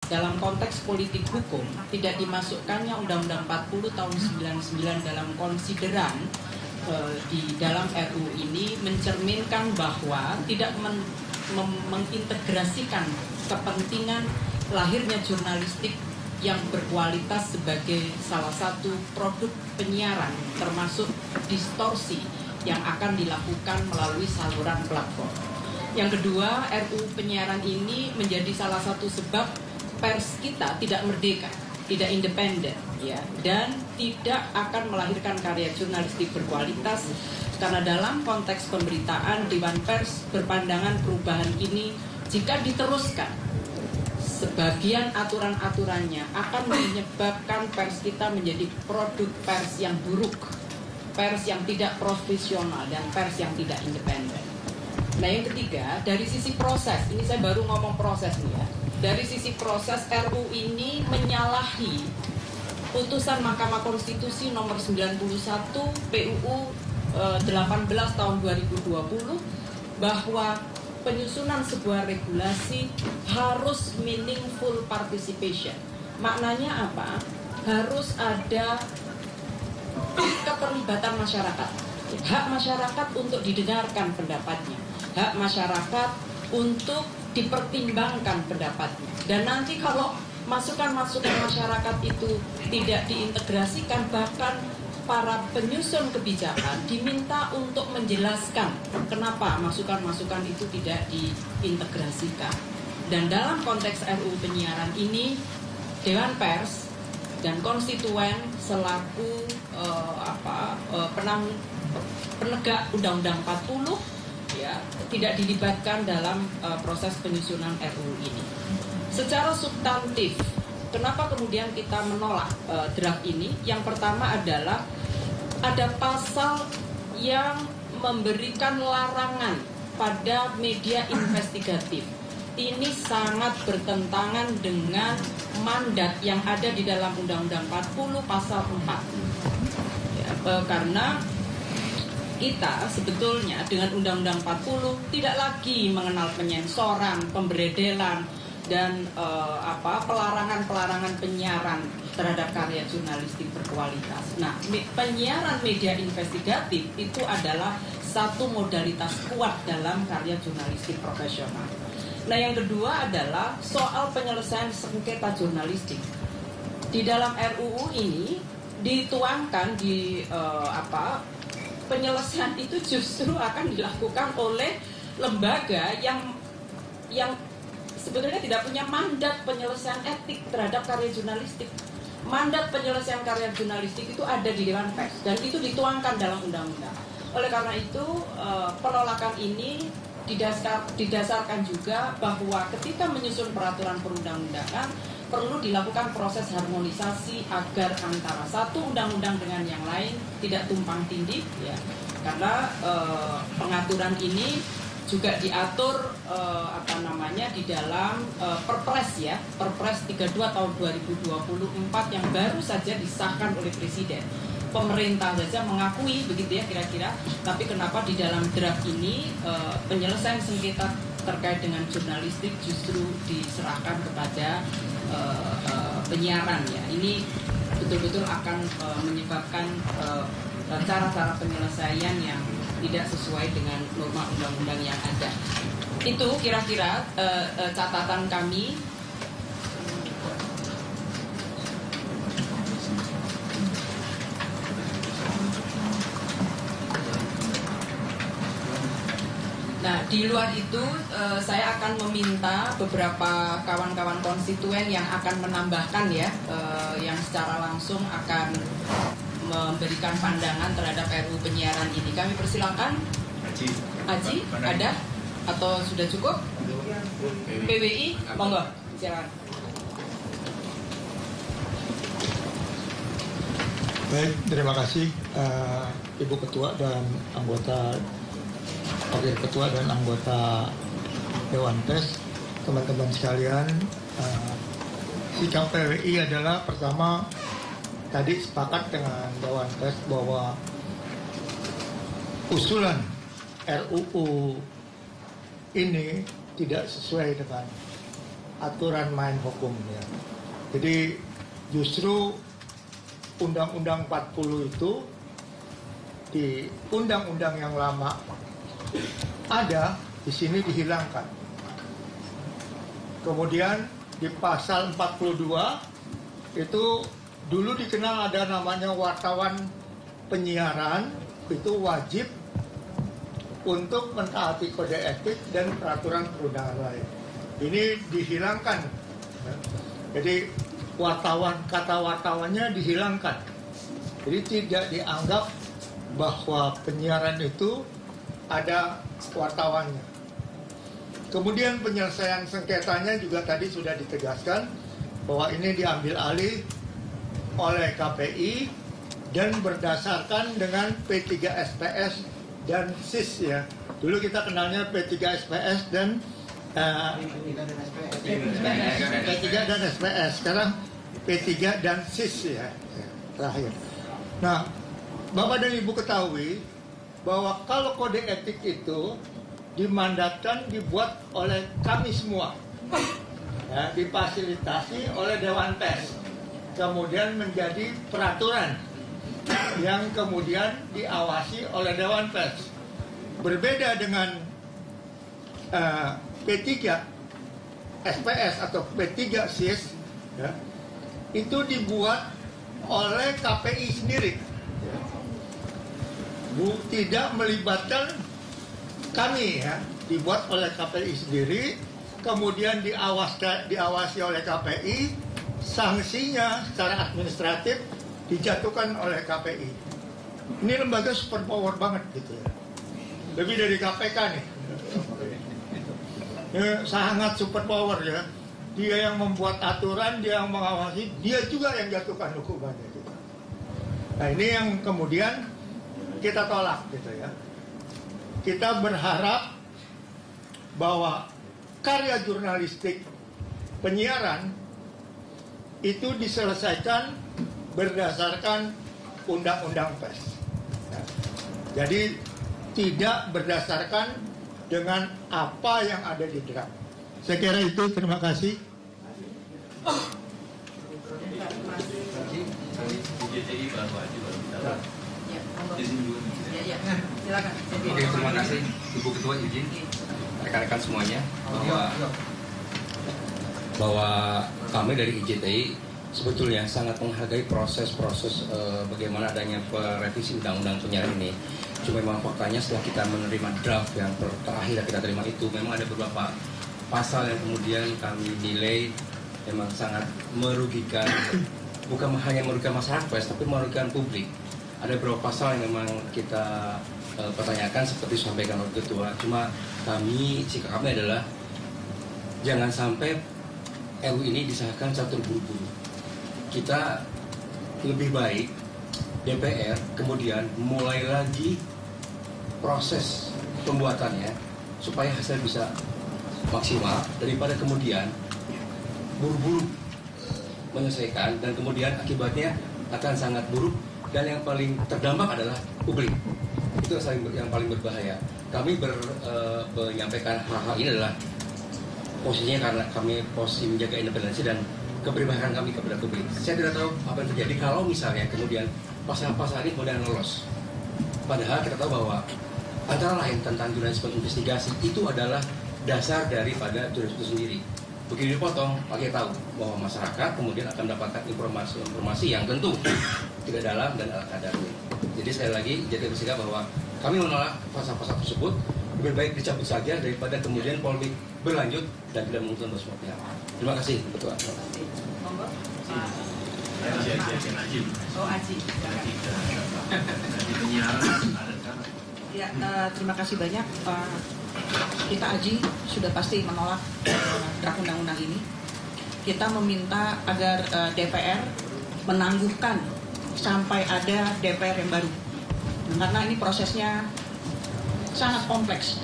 dalam konteks politik hukum tidak dimasukkannya Undang-Undang 40 tahun 99 dalam konsideran di dalam RUU ini mencerminkan bahwa tidak mengintegrasikan kepentingan lahirnya jurnalistik yang berkualitas sebagai salah satu produk penyiaran, termasuk distorsi yang akan dilakukan melalui saluran platform. Yang kedua, RUU penyiaran ini menjadi salah satu sebab pers kita tidak merdeka, tidak independen, ya, dan tidak akan melahirkan karya jurnalistik berkualitas karena dalam konteks pemberitaan Dewan Pers berpandangan perubahan ini jika diteruskan sebagian aturan-aturannya akan menyebabkan pers kita menjadi produk pers yang buruk, pers yang tidak profesional dan pers yang tidak independen. Nah, yang ketiga, dari sisi proses, ini saya baru ngomong proses nih ya. Dari sisi proses, RUU ini menyalahi putusan Mahkamah Konstitusi nomor 91 PUU 18 tahun 2020 bahwa penyusunan sebuah regulasi harus meaningful participation. Maknanya apa? Harus ada keterlibatan masyarakat. Hak masyarakat untuk didengarkan pendapatnya. Hak masyarakat untuk dipertimbangkan pendapatnya. Dan nanti kalau masukan-masukan masyarakat itu tidak diintegrasikan, bahkan para penyusun kebijakan diminta untuk menjelaskan kenapa masukan-masukan itu tidak diintegrasikan. Dan dalam konteks RUU penyiaran ini, Dewan Pers dan konstituen selaku penegak Undang-Undang 40 ya tidak dilibatkan dalam proses penyusunan RUU ini. Secara substantif, kenapa kemudian kita menolak draft ini? Yang pertama adalah ada pasal yang memberikan larangan pada media investigatif. Ini sangat bertentangan dengan mandat yang ada di dalam Undang-Undang 40 pasal 4. Ya, karena kita sebetulnya dengan Undang-Undang 40 tidak lagi mengenal penyensoran, pemberedelan, dan pelarangan-pelarangan penyiaran terhadap karya jurnalistik berkualitas. Nah, penyiaran media investigatif itu adalah satu modalitas kuat dalam karya jurnalistik profesional. Nah, yang kedua adalah soal penyelesaian sengketa jurnalistik. Di dalam RUU ini dituangkan di penyelesaian itu justru akan dilakukan oleh lembaga yang sebetulnya tidak punya mandat penyelesaian etik terhadap karya jurnalistik. Mandat penyelesaian karya jurnalistik itu ada di Dewan Pers dan itu dituangkan dalam undang-undang. Oleh karena itu penolakan ini didasarkan juga bahwa ketika menyusun peraturan perundang-undangan perlu dilakukan proses harmonisasi agar antara satu undang-undang dengan yang lain tidak tumpang tindih, ya. Karena pengaturan ini juga diatur di dalam Perpres ya, Perpres 32 tahun 2024 yang baru saja disahkan oleh Presiden. Pemerintah saja mengakui begitu ya kira-kira, tapi kenapa di dalam draft ini penyelesaian sengketa terkait dengan jurnalistik justru diserahkan kepada penyiaran ya. Ini betul-betul akan menyebabkan cara-cara penyelesaian yang tidak sesuai dengan norma undang-undang yang ada. Itu kira-kira catatan kami. Nah, di luar itu saya akan meminta beberapa kawan-kawan konstituen yang akan menambahkan ya, yang secara langsung akan memberikan pandangan terhadap RUU penyiaran ini. Kami persilakan. Haji, ada? Atau sudah cukup? PWI, monggo, silakan. Baik, terima kasih Ibu Ketua dan anggota Wakil Ketua dan anggota Dewan Pers, teman-teman sekalian. Sikap PWI adalah pertama, tadi sepakat dengan Dewan Pers bahwa usulan RUU ini tidak sesuai dengan aturan main hukumnya. Jadi justru Undang-Undang 40 itu di undang-undang yang lama ada, di sini dihilangkan. Kemudian di pasal 42 itu dulu dikenal ada namanya wartawan penyiaran, itu wajib untuk mentaati kode etik dan peraturan perundangan lain. Ini dihilangkan. Jadi kata wartawannya dihilangkan. Jadi tidak dianggap bahwa penyiaran itu ada wartawannya. Kemudian penyelesaian sengketanya juga tadi sudah ditegaskan bahwa ini diambil alih oleh KPI dan berdasarkan dengan P3SPS dan SIS ya. Dulu kita kenalnya P3SPS dan P3 dan SPS. Sekarang P3 dan SIS ya terakhir. Nah, Bapak dan Ibu ketahui bahwa kalau kode etik itu dimandatkan dibuat oleh kami semua, ya, difasilitasi oleh Dewan Pers, kemudian menjadi peraturan yang kemudian diawasi oleh Dewan Pers. Berbeda dengan P3 SPS atau P3 SIS, ya, itu dibuat oleh KPI sendiri, ya. Tidak melibatkan kami, ya, dibuat oleh KPI sendiri, kemudian diawasi oleh KPI, sanksinya secara administratif dijatuhkan oleh KPI. Ini lembaga super power banget gitu ya. Lebih dari KPK nih. Ya, sangat super power ya. Dia yang membuat aturan, dia yang mengawasi, dia juga yang jatuhkan hukumannya gitu. Nah, ini yang kemudian kita tolak gitu ya. Kita berharap bahwa karya jurnalistik penyiaran itu diselesaikan berdasarkan undang-undang pers. Nah, jadi tidak berdasarkan dengan apa yang ada di draft. Saya kira itu, terima kasih. Silakan. Oke, terima kasih Ibu Ketua, izin rekan-rekan semuanya bahwa kami dari IJTI sebetulnya sangat menghargai proses bagaimana adanya revisi undang-undang penyiaran ini. Cuma memang faktanya setelah kita menerima draft yang terakhir yang kita terima itu, memang ada beberapa pasal yang kemudian kami nilai memang sangat merugikan, bukan hanya merugikan masyarakat tapi merugikan publik. Ada beberapa pasal yang memang kita pertanyakan seperti disampaikan oleh Ketua. Cuma sikap kami adalah jangan sampai RU ini disahkan secara terburu-buru. Kita lebih baik DPR kemudian mulai lagi proses pembuatannya supaya hasil bisa maksimal daripada kemudian buru-buru menyelesaikan dan kemudian akibatnya akan sangat buruk dan yang paling terdampak adalah publik. Itu yang paling berbahaya. Kami menyampaikan hal-hal ini adalah posisinya karena kami posisi menjaga independensi dan keberpihakan kami kepada publik. Saya tidak tahu apa yang terjadi kalau misalnya kemudian pasal-pasal ini kemudian lolos. Padahal kita tahu bahwa antara lain tentang jurnalisme investigasi itu adalah dasar daripada jurnalisme itu sendiri. Begitu dipotong, kita tahu bahwa masyarakat kemudian akan mendapatkan informasi yang tentu tidak dalam dan ala kadarnya. Jadi sekali lagi, jadi bersikap bahwa kami menolak pasal-pasal tersebut, lebih baik dicabut saja daripada kemudian polemik berlanjut dan tidak menguntungkan semua pihak. Terima kasih, Ketua. Ya, terima kasih banyak. Kita Aji sudah pasti menolak draft undang-undang ini. Kita meminta agar DPR menangguhkan sampai ada DPR yang baru. Karena ini prosesnya sangat kompleks.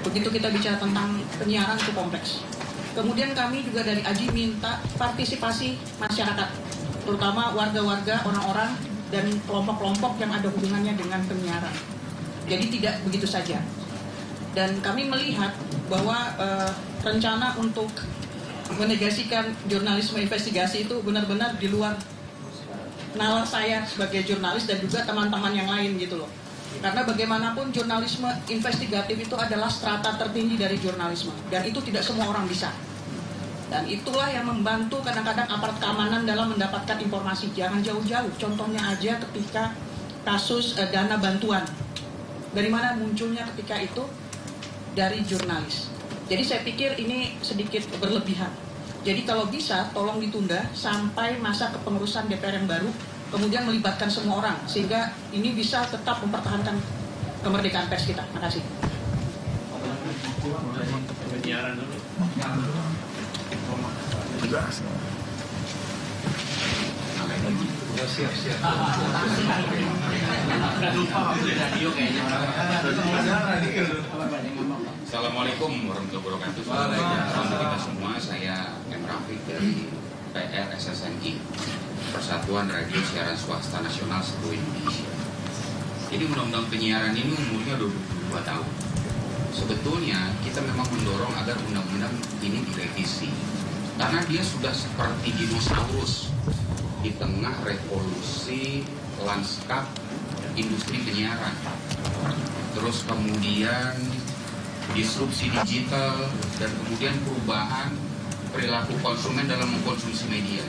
Begitu kita bicara tentang penyiaran itu kompleks. Kemudian kami juga dari Aji minta partisipasi masyarakat, terutama warga-warga, orang-orang, dan kelompok-kelompok yang ada hubungannya dengan penyiaran. Jadi tidak begitu saja. Dan kami melihat bahwa rencana untuk menegasikan jurnalisme investigasi itu benar-benar di luar nalar saya sebagai jurnalis dan juga teman-teman yang lain gitu loh. Karena bagaimanapun jurnalisme investigatif itu adalah strata tertinggi dari jurnalisme dan itu tidak semua orang bisa. Dan itulah yang membantu kadang-kadang aparat keamanan dalam mendapatkan informasi. Jangan jauh-jauh. Contohnya aja ketika kasus dana bantuan. Dari mana munculnya ketika itu? Dari jurnalis. Jadi saya pikir ini sedikit berlebihan. Jadi kalau bisa tolong ditunda sampai masa kepengurusan DPR yang baru, kemudian melibatkan semua orang sehingga ini bisa tetap mempertahankan kemerdekaan pers kita. Terima kasih. Assalamualaikum warahmatullahi wabarakatuh. Salam kita semua. Saya M. Rafiq dari PRSSNI, Persatuan Radio Siaran Swasta Nasional seluruh Indonesia. Jadi undang-undang penyiaran ini umurnya 22 tahun. Sebetulnya kita memang mendorong agar undang-undang ini direvisi karena dia sudah seperti dinosaurus di tengah revolusi lanskap industri penyiaran. Terus kemudian disrupsi digital dan kemudian perubahan perilaku konsumen dalam mengkonsumsi media.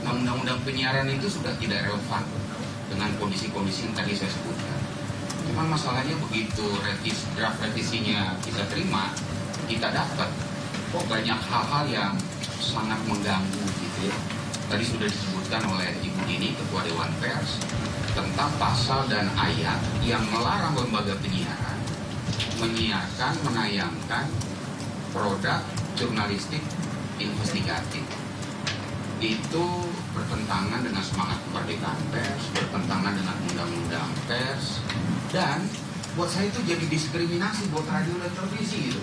Nah, undang-undang penyiaran itu sudah tidak relevan dengan kondisi-kondisi yang tadi saya sebutkan. Cuman masalahnya begitu draft revisinya kita terima, kita dapat kok banyak hal-hal yang sangat mengganggu gitu ya. Tadi sudah disebutkan oleh Ibu Dini, Ketua Dewan Pers, tentang pasal dan ayat yang melarang lembaga penyiaran menyiarkan, menayangkan produk jurnalistik investigatif. Itu bertentangan dengan semangat kemerdekaan pers, bertentangan dengan undang-undang pers, dan buat saya itu jadi diskriminasi buat radio dan televisi gitu.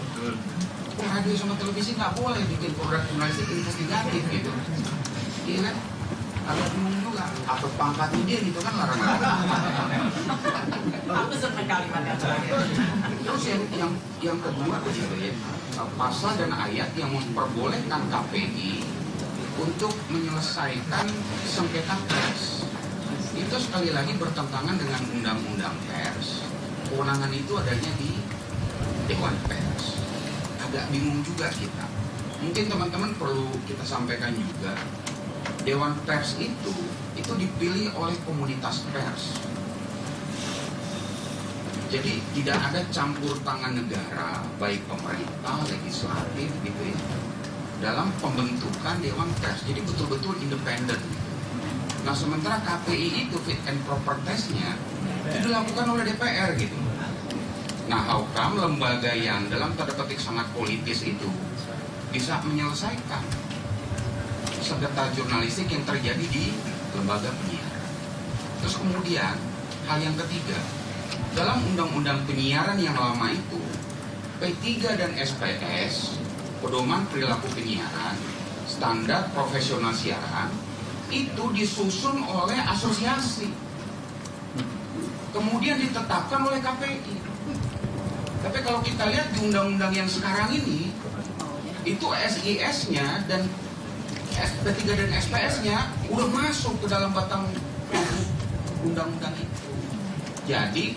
Radio sama televisi nggak boleh bikin produk jurnalistik investigatif gitu. Iya kan? Agak bingung juga. Apa pangkat dia gitu kan larangan. Aku senang kalimatnya. Terus yang kedua gitu ya, pasal dan ayat yang memperbolehkan KPI untuk menyelesaikan sengketa pers. Itu sekali lagi bertentangan dengan undang-undang pers. Kewenangan itu adanya di Dewan Pers. Agak bingung juga kita. Mungkin teman-teman perlu kita sampaikan juga, Dewan Pers itu dipilih oleh komunitas pers. Jadi tidak ada campur tangan negara, baik pemerintah, legislatif gitu ya, dalam pembentukan Dewan Pers. Jadi betul-betul independen. Nah, sementara KPI itu fit and proper testnya itu dilakukan oleh DPR gitu. Nah, how come lembaga yang dalam tanda petik sangat politis itu bisa menyelesaikan sengketa jurnalistik yang terjadi di lembaga penyiaran? Terus kemudian hal yang ketiga, dalam undang-undang penyiaran yang lama itu, P3 dan SPS, pedoman perilaku penyiaran, standar profesional siaran, itu disusun oleh asosiasi, kemudian ditetapkan oleh KPI. Tapi kalau kita lihat di undang-undang yang sekarang ini, itu SIS-nya dan P3 dan SPS-nya udah masuk ke dalam batang undang-undang itu. Jadi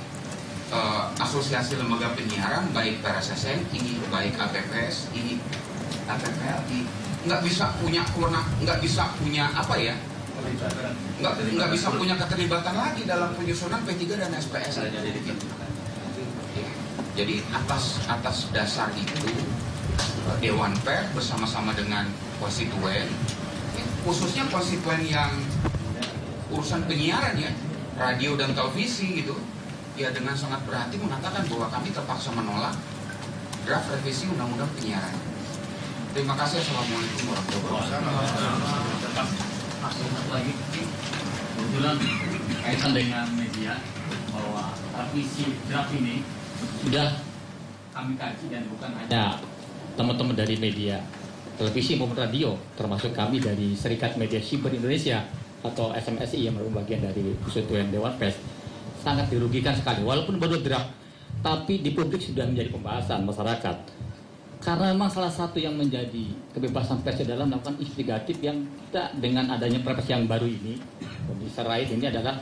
asosiasi lembaga penyiaran, baik PRSSNI, baik APPS, ini APPLI, nggak bisa punya nggak bisa punya keterlibatan lagi dalam penyusunan P3 dan SPS. Jadi atas dasar itu Dewan Pers bersama-sama dengan konstituen, khususnya konstituen yang urusan penyiaran ya, radio dan televisi gitu, ya dengan sangat berhati mengatakan bahwa kami terpaksa menolak draft revisi undang-undang penyiaran. Terima kasih. Assalamualaikum warahmatullahi wabarakatuh. Lagi kebetulan kaitan dengan media bahwa revisi draft ini sudah kami kaji dan bukan hanya teman-teman dari media televisi maupun radio, termasuk kami dari Serikat Media Siber Indonesia atau SMSI yang merupakan bagian dari Persatuan Dewan Pers, sangat dirugikan sekali. Walaupun baru draft, tapi di publik sudah menjadi pembahasan masyarakat. Karena memang salah satu yang menjadi kebebasan pers adalah melakukan investigatif yang kita dengan adanya perpres yang baru ini, Komisi Rais ini adalah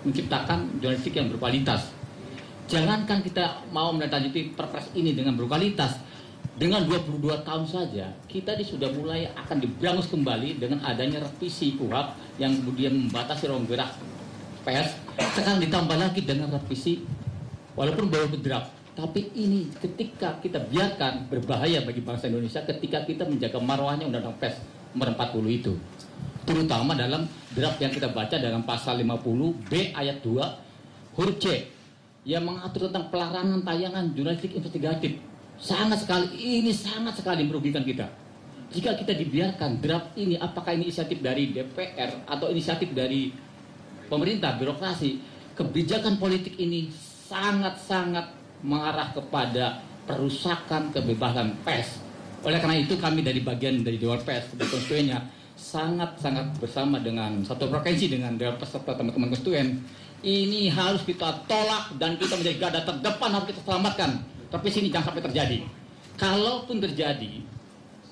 menciptakan jurnalistik yang berkualitas. Jangankan kita mau menindaklanjuti perpres ini dengan berkualitas, dengan 22 tahun saja, kita sudah mulai akan diberangus kembali dengan adanya revisi KUHP yang kemudian membatasi ruang gerak pers. Sekarang ditambah lagi dengan revisi, walaupun baru draft. Tapi ini ketika kita biarkan berbahaya bagi bangsa Indonesia ketika kita menjaga marwahnya Undang-Undang Pers nomor 40 itu. Terutama dalam draft yang kita baca dalam pasal 50B ayat 2 huruf C yang mengatur tentang pelarangan tayangan jurnalistik investigatif. Sangat sekali merugikan kita. Jika kita dibiarkan draft ini, apakah ini inisiatif dari DPR atau inisiatif dari pemerintah, birokrasi, kebijakan politik ini sangat-sangat mengarah kepada perusakan kebebasan pers. Oleh karena itu kami dari bagian dari Dewan Pers sebagai konstituennya sangat-sangat bersama dengan satu frekuensi dengan Dewan Pers serta teman-teman konstituen. Ini harus kita tolak dan kita menjadi garda terdepan, harus kita selamatkan. Tapi sini jangan sampai terjadi. Kalaupun terjadi,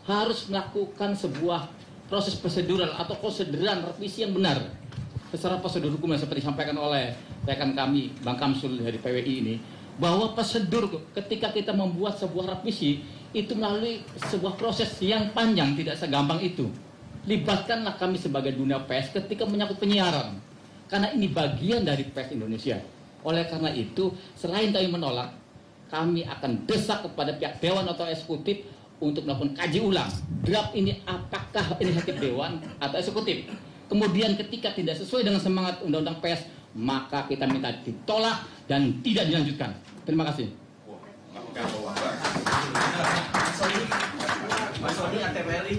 harus melakukan sebuah proses prosedural atau konsideran revisi yang benar secara prosedur hukum yang seperti disampaikan oleh rekan kami Bang Kamsul dari PWI ini, bahwa prosedur ketika kita membuat sebuah revisi itu melalui sebuah proses yang panjang, tidak segampang itu. Libatkanlah kami sebagai dunia pers ketika menyangkut penyiaran, karena ini bagian dari pers Indonesia. Oleh karena itu, selain kami menolak, kami akan desak kepada pihak Dewan atau Eksekutif untuk melakukan kaji ulang draft ini, apakah inisiatif Dewan atau Eksekutif. Kemudian ketika tidak sesuai dengan semangat Undang-Undang Pers, maka kita minta ditolak dan tidak dilanjutkan. Terima kasih. Mas Sony, ATPLI.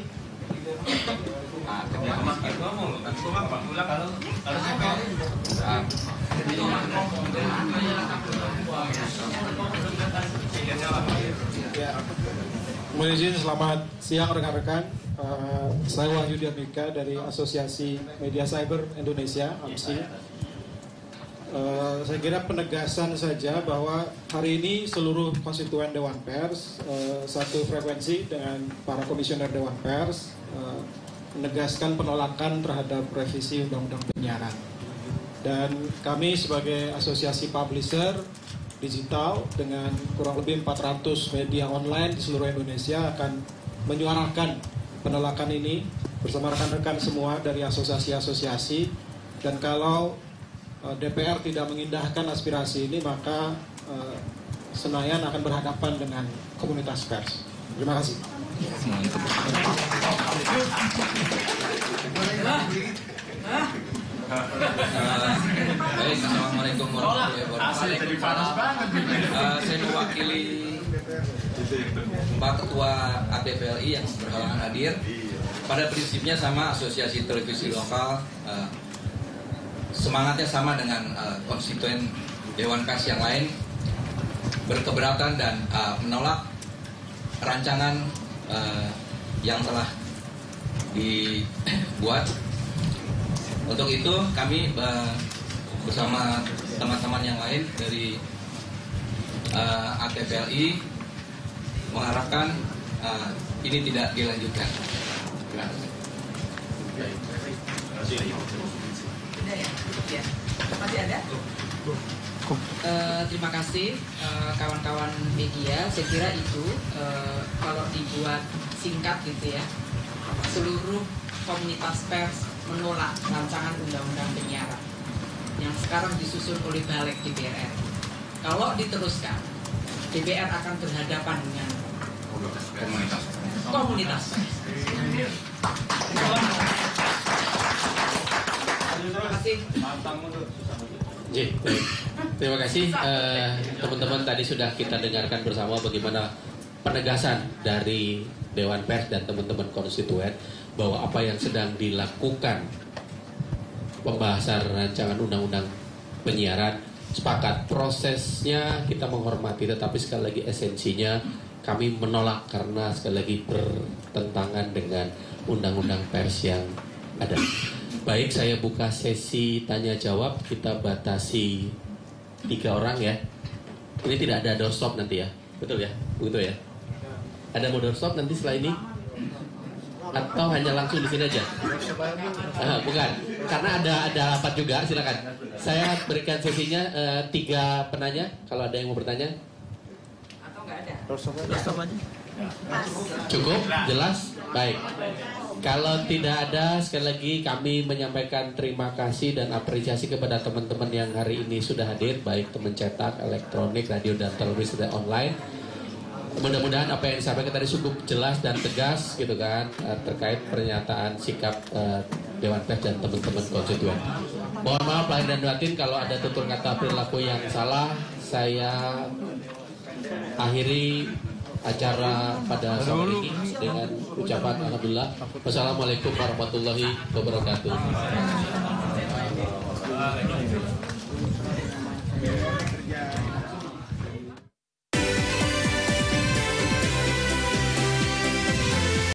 Mohon izin, selamat siang rekan-rekan. Saya Wahyu Diamika dari Asosiasi Media Cyber Indonesia, AMSI. Saya kira penegasan saja bahwa hari ini seluruh konstituen Dewan Pers satu frekuensi dengan para komisioner Dewan Pers menegaskan penolakan terhadap revisi Undang-Undang Penyiaran. Dan kami sebagai asosiasi publisher digital dengan kurang lebih 400 media online di seluruh Indonesia akan menyuarakan penolakan ini bersama rekan-rekan semua dari asosiasi-asosiasi. Dan kalau DPR tidak mengindahkan aspirasi ini, maka Senayan akan berhadapan dengan komunitas pers. Terima kasih. Baik, assalamualaikum warahmatullahi wabarakatuh. Saya mewakili Pak Ketua ATPLI yang berhalangan hadir. Pada prinsipnya sama, asosiasi televisi lokal, semangatnya sama dengan konstituen Dewan Pers yang lain, berkeberatan dan menolak rancangan yang telah dibuat. Untuk itu kami bersama teman-teman yang lain dari ATPLI mengharapkan ini tidak dilanjutkan. Masih ada? Terima kasih kawan-kawan media. Saya kira itu kalau dibuat singkat gitu ya, seluruh komunitas pers menolak rancangan undang-undang penyiaran yang sekarang disusun oleh Balik DPR. Kalau diteruskan, DPR akan berhadapan dengan komunitas pers. Terima kasih. Terima kasih teman-teman. Tadi sudah kita dengarkan bersama bagaimana penegasan dari Dewan Pers dan teman-teman konstituen bahwa apa yang sedang dilakukan pembahasan rancangan undang-undang penyiaran, sepakat prosesnya kita menghormati, tetapi sekali lagi esensinya kami menolak karena sekali lagi bertentangan dengan undang-undang pers yang ada. Baik, saya buka sesi tanya jawab. Kita batasi 3 orang ya. Ini tidak ada doorstop nanti ya, betul ya, begitu ya. Ada mau doorstop nanti setelah ini? Atau hanya langsung di sini aja? Bukan, karena ada rapat juga. Silakan. Saya berikan sesinya 3 penanya. Kalau ada yang mau bertanya. Atau nggak ada? Cukup, jelas, baik. Kalau tidak ada, sekali lagi kami menyampaikan terima kasih dan apresiasi kepada teman-teman yang hari ini sudah hadir, baik teman cetak, elektronik, radio dan televisi dan online. Mudah-mudahan apa yang disampaikan tadi cukup jelas dan tegas gitu kan, terkait pernyataan sikap Dewan Pers dan teman-teman konstituen. Mohon maaf lahir dan batin kalau ada tutur kata perilaku yang salah. Saya akhiri acara pada sore ini dengan ucapan alhamdulillah. Wassalamualaikum warahmatullahi wabarakatuh.